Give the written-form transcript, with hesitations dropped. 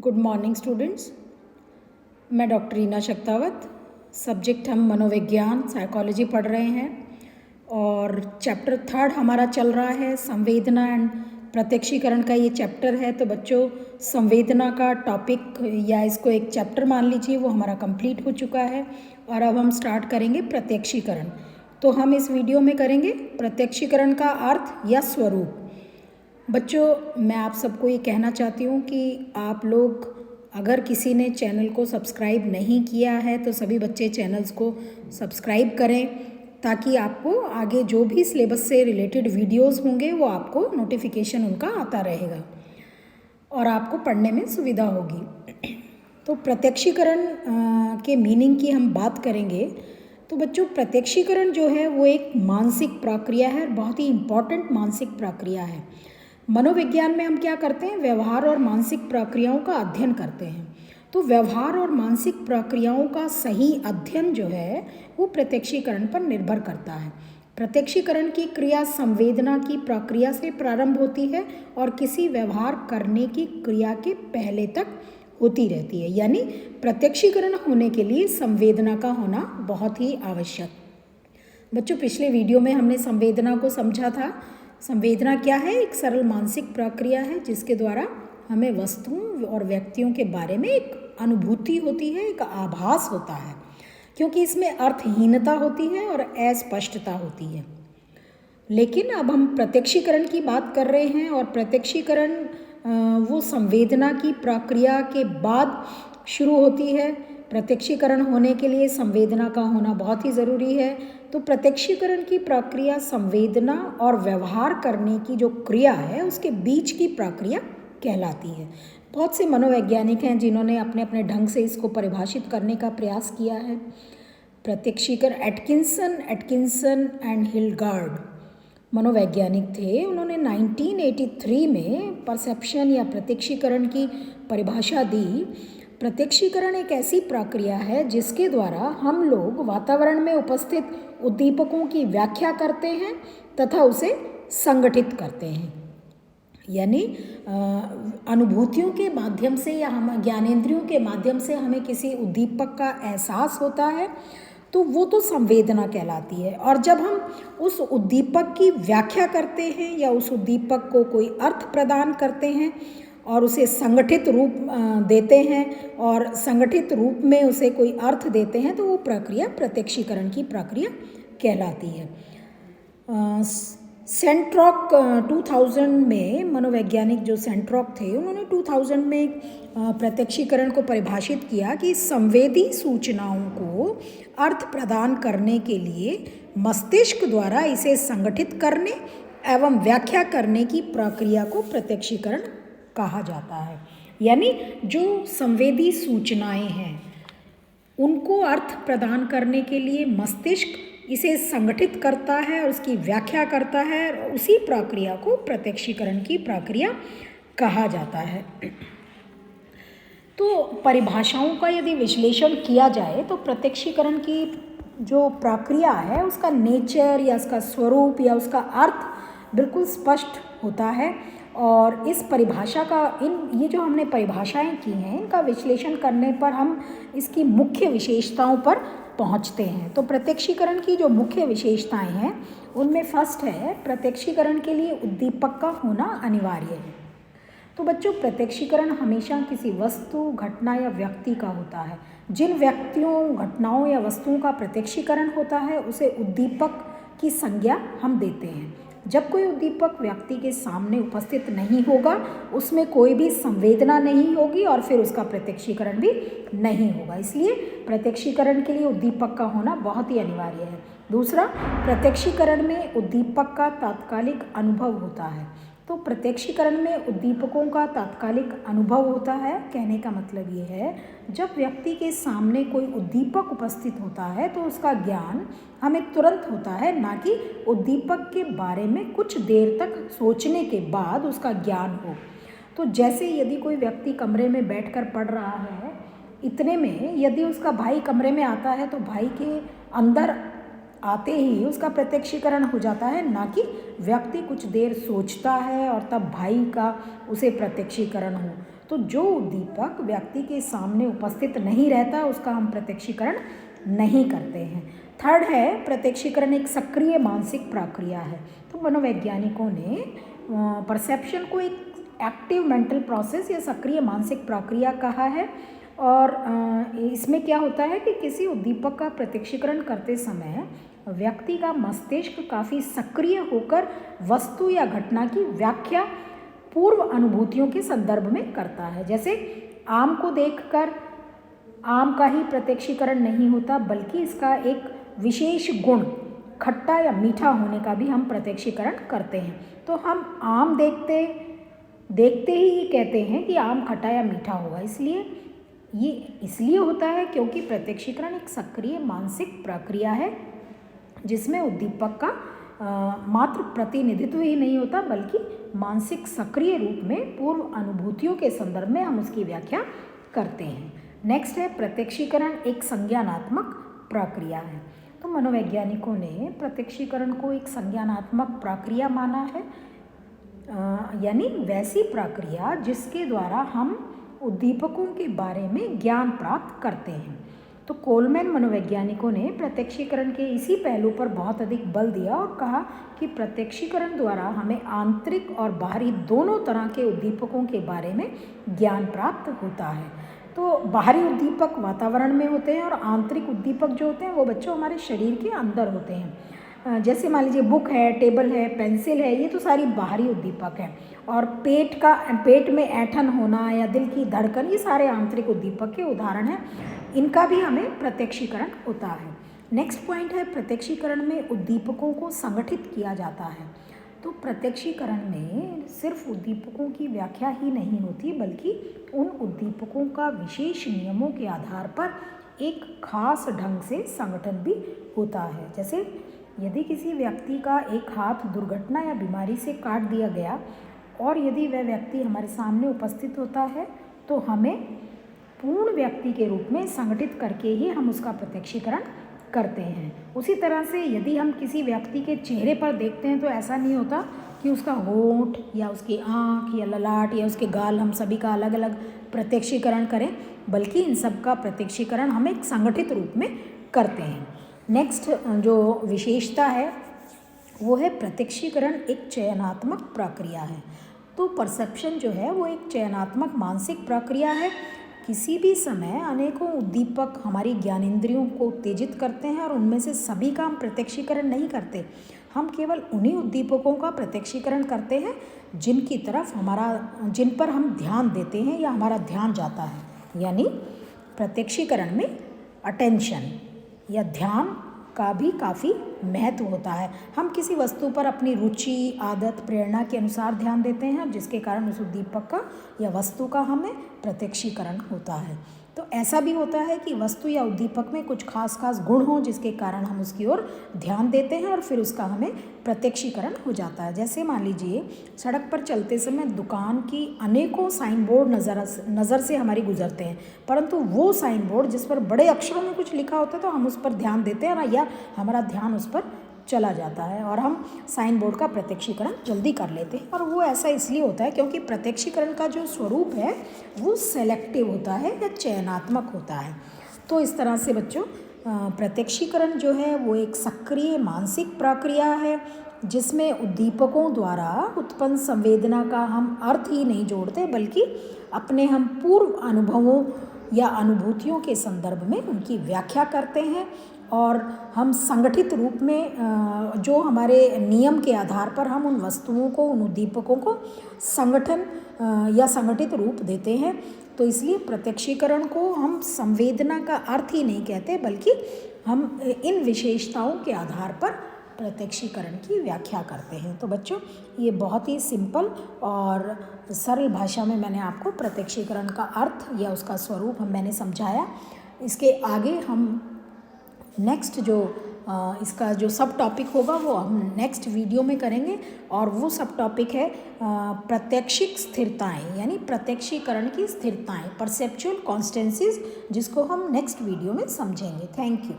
Good morning students. मैं doctor Reena Shaktawat. Subject हम मनोविज्ञान साइकोलॉजी पढ़ रहे हैं और चैप्टर 3 हमारा चल रहा है संवेदना एंड प्रत्यक्षीकरण का ये चैप्टर है। तो बच्चों, संवेदना का टॉपिक या इसको एक चैप्टर मान लीजिए, वो हमारा कंप्लीट हो चुका है और अब हम स्टार्ट करेंगे प्रत्यक्षीकरण। तो हम इस वीडियो में करेंगे प्रत्यक्षीकरण का अर्थ या स्वरूप। बच्चों, मैं आप सबको ये कहना चाहती हूँ कि आप लोग अगर किसी ने चैनल को सब्सक्राइब नहीं किया है तो सभी बच्चे चैनल्स को सब्सक्राइब करें, ताकि आपको आगे जो भी सिलेबस से रिलेटेड वीडियोस होंगे वो आपको नोटिफिकेशन उनका आता रहेगा और आपको पढ़ने में सुविधा होगी। तो प्रत्यक्षीकरण के मीनिंग की हम बात करेंगे। तो बच्चों, प्रत्यक्षीकरण जो है वो एक मानसिक प्रक्रिया है, बहुत ही इम्पॉर्टेंट मानसिक प्रक्रिया है। मनोविज्ञान में हम क्या करते हैं, व्यवहार और मानसिक प्रक्रियाओं का अध्ययन करते हैं। तो व्यवहार और मानसिक प्रक्रियाओं का सही अध्ययन जो है वो प्रत्यक्षीकरण पर निर्भर करता है। प्रत्यक्षीकरण की क्रिया संवेदना की प्रक्रिया से प्रारंभ होती है और किसी व्यवहार करने की क्रिया के पहले तक होती रहती है। यानी प्रत्यक्षीकरण होने के लिए संवेदना का होना बहुत ही आवश्यक। बच्चों, पिछले वीडियो में हमने संवेदना को समझा था। संवेदना क्या है? एक सरल मानसिक प्रक्रिया है जिसके द्वारा हमें वस्तुओं और व्यक्तियों के बारे में एक अनुभूति होती है, एक आभास होता है, क्योंकि इसमें अर्थहीनता होती है और अस्पष्टता होती है। लेकिन अब हम प्रत्यक्षीकरण की बात कर रहे हैं और प्रत्यक्षीकरण वो संवेदना की प्रक्रिया के बाद शुरू होती है। प्रत्यक्षीकरण होने के लिए संवेदना का होना बहुत ही ज़रूरी है। तो प्रत्यक्षीकरण की प्रक्रिया संवेदना और व्यवहार करने की जो क्रिया है उसके बीच की प्रक्रिया कहलाती है। बहुत से मनोवैज्ञानिक हैं जिन्होंने अपने अपने ढंग से इसको परिभाषित करने का प्रयास किया है। प्रत्यक्षीकरण एटकिंसन एंड हिल्गार्ड मनोवैज्ञानिक थे। उन्होंने 1983 में परसेप्शन या प्रत्यक्षीकरण की परिभाषा दी। प्रत्यक्षीकरण एक ऐसी प्रक्रिया है जिसके द्वारा हम लोग वातावरण में उपस्थित उद्दीपकों की व्याख्या करते हैं तथा उसे संगठित करते हैं। यानी अनुभूतियों के माध्यम से या हम ज्ञानेंद्रियों के माध्यम से हमें किसी उद्दीपक का एहसास होता है तो वो तो संवेदना कहलाती है। और जब हम उस उद्दीपक की व्याख्या करते हैं या उस उद्दीपक को कोई अर्थ प्रदान करते हैं और उसे संगठित रूप देते हैं और संगठित रूप में उसे कोई अर्थ देते हैं तो वो प्रक्रिया प्रत्यक्षीकरण की प्रक्रिया कहलाती है। सेंट्रॉक 2000 में मनोवैज्ञानिक जो सेंट्रॉक थे उन्होंने 2000 में प्रत्यक्षीकरण को परिभाषित किया कि संवेदी सूचनाओं को अर्थ प्रदान करने के लिए मस्तिष्क द्वारा इसे संगठित करने एवं व्याख्या करने की प्रक्रिया को प्रत्यक्षीकरण कहा जाता है। यानी जो संवेदी सूचनाएं हैं उनको अर्थ प्रदान करने के लिए मस्तिष्क इसे संगठित करता है और उसकी व्याख्या करता है और उसी प्रक्रिया को प्रत्यक्षीकरण की प्रक्रिया कहा जाता है। तो परिभाषाओं का यदि विश्लेषण किया जाए तो प्रत्यक्षीकरण की जो प्रक्रिया है उसका नेचर या उसका स्वरूप या उसका अर्थ बिल्कुल स्पष्ट होता है। और इस परिभाषा का ये जो हमने परिभाषाएं की हैं इनका विश्लेषण करने पर हम इसकी मुख्य विशेषताओं पर पहुंचते हैं। तो प्रत्यक्षीकरण की जो मुख्य विशेषताएं हैं उनमें फर्स्ट है, प्रत्यक्षीकरण के लिए उद्दीपक का होना अनिवार्य है। तो बच्चों, प्रत्यक्षीकरण हमेशा किसी वस्तु, घटना या व्यक्ति का होता है। जिन व्यक्तियों, घटनाओं या वस्तुओं का प्रत्यक्षीकरण होता है उसे उद्दीपक की संज्ञा हम देते हैं। जब कोई उद्दीपक व्यक्ति के सामने उपस्थित नहीं होगा उसमें कोई भी संवेदना नहीं होगी और फिर उसका प्रत्यक्षीकरण भी नहीं होगा। इसलिए प्रत्यक्षीकरण के लिए उद्दीपक का होना बहुत ही अनिवार्य है। दूसरा, प्रत्यक्षीकरण में उद्दीपक का तात्कालिक अनुभव होता है। तो प्रत्यक्षीकरण में उद्दीपकों का तात्कालिक अनुभव होता है। कहने का मतलब ये है, जब व्यक्ति के सामने कोई उद्दीपक उपस्थित होता है तो उसका ज्ञान हमें तुरंत होता है, ना कि उद्दीपक के बारे में कुछ देर तक सोचने के बाद उसका ज्ञान हो। तो जैसे यदि कोई व्यक्ति कमरे में बैठकर पढ़ रहा है, इतने में यदि उसका भाई कमरे में आता है तो भाई के अंदर आते ही उसका प्रत्यक्षीकरण हो जाता है, ना कि व्यक्ति कुछ देर सोचता है और तब भाई का उसे प्रत्यक्षीकरण हो। तो जो उद्दीपक व्यक्ति के सामने उपस्थित नहीं रहता उसका हम प्रत्यक्षीकरण नहीं करते हैं। थर्ड है, प्रत्यक्षीकरण एक सक्रिय मानसिक प्रक्रिया है। तो मनोवैज्ञानिकों ने परसेप्शन को एक एक्टिव मेंटल प्रोसेस या सक्रिय मानसिक प्रक्रिया कहा है। और इसमें क्या होता है कि किसी उद्दीपक का प्रत्यक्षीकरण करते समय व्यक्ति का मस्तिष्क काफ़ी सक्रिय होकर वस्तु या घटना की व्याख्या पूर्व अनुभूतियों के संदर्भ में करता है। जैसे आम को देखकर आम का ही प्रत्यक्षीकरण नहीं होता, बल्कि इसका एक विशेष गुण खट्टा या मीठा होने का भी हम प्रत्यक्षीकरण करते हैं। तो हम आम देखते ही कहते हैं कि आम खट्टा या मीठा होगा। ये इसलिए होता है क्योंकि प्रत्यक्षीकरण एक सक्रिय मानसिक प्रक्रिया है जिसमें उद्दीपक का मात्र प्रतिनिधित्व ही नहीं होता, बल्कि मानसिक सक्रिय रूप में पूर्व अनुभूतियों के संदर्भ में हम उसकी व्याख्या करते हैं। नेक्स्ट है, प्रत्यक्षीकरण एक संज्ञानात्मक प्रक्रिया है। तो मनोवैज्ञानिकों ने प्रत्यक्षीकरण को एक संज्ञानात्मक प्रक्रिया माना है, यानी वैसी प्रक्रिया जिसके द्वारा हम उद्दीपकों के बारे में ज्ञान प्राप्त करते हैं। तो कोलमैन मनोवैज्ञानिकों ने प्रत्यक्षीकरण के इसी पहलू पर बहुत अधिक बल दिया और कहा कि प्रत्यक्षीकरण द्वारा हमें आंतरिक और बाहरी दोनों तरह के उद्दीपकों के बारे में ज्ञान प्राप्त होता है। तो बाहरी उद्दीपक वातावरण में होते हैं और आंतरिक उद्दीपक जो होते हैं वो बच्चों हमारे शरीर के अंदर होते हैं। जैसे मान लीजिए बुक है, टेबल है, पेंसिल है, ये तो सारी बाहरी उद्दीपक है। और पेट में ऐंठन होना या दिल की धड़कन, ये सारे आंतरिक उद्दीपक के उदाहरण हैं। इनका भी हमें प्रत्यक्षीकरण होता है। नेक्स्ट पॉइंट है, प्रत्यक्षीकरण में उद्दीपकों को संगठित किया जाता है। तो प्रत्यक्षीकरण में सिर्फ उद्दीपकों की व्याख्या ही नहीं होती, बल्कि उन उद्दीपकों का विशेष नियमों के आधार पर एक खास ढंग से संगठन भी होता है। जैसे यदि किसी व्यक्ति का एक हाथ दुर्घटना या बीमारी से काट दिया गया और यदि वह व्यक्ति हमारे सामने उपस्थित होता है तो हमें पूर्ण व्यक्ति के रूप में संगठित करके ही हम उसका प्रत्यक्षीकरण करते हैं। उसी तरह से यदि हम किसी व्यक्ति के चेहरे पर देखते हैं तो ऐसा नहीं होता कि उसका होंठ या उसकी आँख या ललाट या उसके गाल, हम सभी का अलग अलग प्रत्यक्षीकरण करें, बल्कि इन सब का प्रत्यक्षीकरण हम एक संगठित रूप में करते हैं। नेक्स्ट जो विशेषता है वो है, प्रत्यक्षीकरण एक चयनात्मक प्रक्रिया है। तो परसेप्शन जो है वो एक चयनात्मक मानसिक प्रक्रिया है। किसी भी समय अनेकों उद्दीपक हमारी ज्ञानेंद्रियों को उत्तेजित करते हैं और उनमें से सभी का हम प्रत्यक्षीकरण नहीं करते। हम केवल उन्हीं उद्दीपकों का प्रत्यक्षीकरण करते हैं जिन पर हम ध्यान देते हैं या हमारा ध्यान जाता है। यानी प्रत्यक्षीकरण में अटेंशन या ध्यान का भी काफ़ी महत्व होता है। हम किसी वस्तु पर अपनी रुचि, आदत, प्रेरणा के अनुसार ध्यान देते हैं, जिसके कारण उस उद्दीपक का या वस्तु का हमें प्रत्यक्षीकरण होता है। तो ऐसा भी होता है कि वस्तु या उद्दीपक में कुछ खास गुण हों जिसके कारण हम उसकी ओर ध्यान देते हैं और फिर उसका हमें प्रत्यक्षीकरण हो जाता है। जैसे मान लीजिए सड़क पर चलते समय दुकान की अनेकों साइन बोर्ड नज़र से हमारी गुजरते हैं, परंतु वो साइन बोर्ड जिस पर बड़े अक्षरों में कुछ लिखा होता है तो हम उस पर ध्यान देते हैं या हमारा ध्यान उस पर चला जाता है और हम साइन बोर्ड का प्रत्यक्षीकरण जल्दी कर लेते हैं। और वो ऐसा इसलिए होता है क्योंकि प्रत्यक्षीकरण का जो स्वरूप है वो सेलेक्टिव होता है या चयनात्मक होता है। तो इस तरह से बच्चों प्रत्यक्षीकरण जो है वो एक सक्रिय मानसिक प्रक्रिया है जिसमें उद्दीपकों द्वारा उत्पन्न संवेदना का हम अर्थ ही नहीं जोड़ते, बल्कि अपने हम पूर्व अनुभवों या अनुभूतियों के संदर्भ में उनकी व्याख्या करते हैं और हम संगठित रूप में जो हमारे नियम के आधार पर हम उन वस्तुओं को, उन उद्दीपकों को संगठन या संगठित रूप देते हैं। तो इसलिए प्रत्यक्षीकरण को हम संवेदना का अर्थ ही नहीं कहते, बल्कि हम इन विशेषताओं के आधार पर प्रत्यक्षीकरण की व्याख्या करते हैं। तो बच्चों ये बहुत ही सिंपल और सरल भाषा में मैंने आपको प्रत्यक्षीकरण का अर्थ या उसका स्वरूप मैंने समझाया। इसके आगे हम नेक्स्ट इसका जो सब टॉपिक होगा वो हम नेक्स्ट वीडियो में करेंगे और वो सब टॉपिक है प्रत्यक्षिक स्थिरताएं, यानी प्रत्यक्षीकरण की स्थिरताएं, परसेप्चुअल कॉन्स्टेंसीज, जिसको हम नेक्स्ट वीडियो में समझेंगे। Thank you.